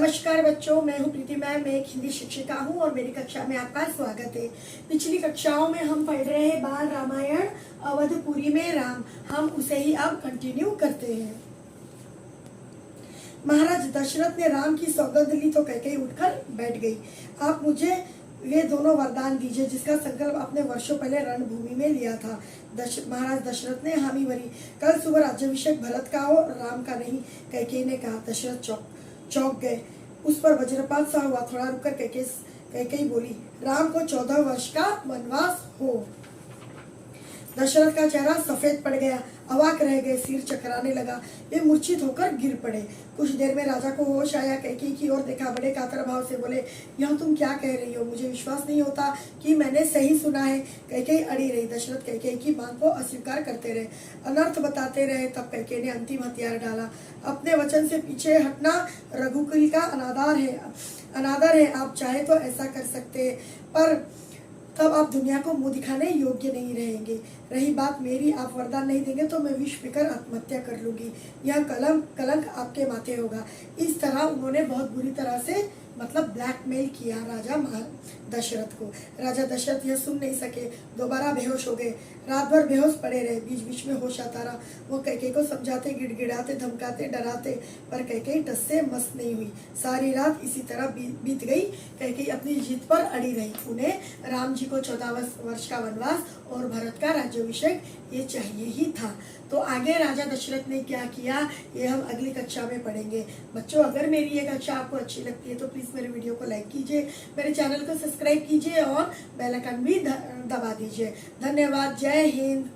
नमस्कार बच्चों, मैं हूं प्रीति मैम। मैं एक हिंदी शिक्षिका हूं और मेरी कक्षा में आपका स्वागत है। पिछली कक्षाओं में हम पढ़ रहे हैं बाल रामायण अवधपुरी में राम। हम उसे ही अब कंटिन्यू करते हैं। महाराज दशरथ ने राम की सौगंध ली तो कैकेयी उठकर बैठ गई। आप मुझे वे दोनों वरदान दीजिए जिसका संकल्प आपने वर्षों पहले रणभूमि में लिया था। महाराज दशरथ ने हामी भरी। कल सुबह राज्याभिषेक भरत का और राम का नहीं, कैकेयी ने कहा। दशरथ चौंक गए। उस पर वज्रपात सा हुआ। थोड़ा रुककर कैकेयी बोली, राम को 14 वर्ष का वनवास हो। दशरथ का चेहरा सफेद पड़ गया। अवाक रह गए, सिर चकराने लगा। वे मूर्छित होकर गिर पड़े। कुछ देर में राजा को होश आया। कैकेयी की ओर देखा, बड़े कातर भाव से बोले, यह तुम क्या कह रही हो? मुझे विश्वास नहीं होता कि मैंने सही सुना है। कैकेयी अड़ी रही। दशरथ कैकेयी की मांग को अस्वीकार करते रहे, अनर्थ बताते रहे। तब कैकेयी ने अंतिम हथियार डाला। अपने वचन से पीछे हटना रघुकुल का अनादर है। आप चाहे तो ऐसा कर सकते हैं, पर तब आप दुनिया को मुंह दिखाने योग्य नहीं रहेंगे। रही बात मेरी, आप वरदान नहीं देंगे तो मैं विष पीकर आत्महत्या कर लूंगी। यह कलंक आपके माथे होगा। इस तरह उन्होंने बहुत बुरी तरह से ब्लैकमेल किया राजा दशरथ को। राजा दशरथ यह सुन नहीं सके, दोबारा बेहोश हो गए। रात भर बेहोश पड़े रहे। बीच बीच में होश आता रहा। वो कैकेयी को समझाते, गिड़गिड़ाते, धमकाते, डराते, पर कैकेयी टस से मस नहीं हुई। सारी रात इसी तरह बीत गई। कैकेयी अपनी जीत पर अड़ी रही। उन्हें राम जी को 14 वर्ष का वनवास और भरत का राज्याभिषेक ये चाहिए ही था। तो आगे राजा दशरथ ने क्या किया, ये हम अगली कक्षा में पढ़ेंगे। बच्चों, अगर मेरी ये कक्षा आपको अच्छी लगती है तो प्लीज़ मेरे वीडियो को लाइक कीजिए, मेरे चैनल को सब्सक्राइब कीजिए और बेल आइकन भी दबा दीजिए। धन्यवाद। जय हिंद।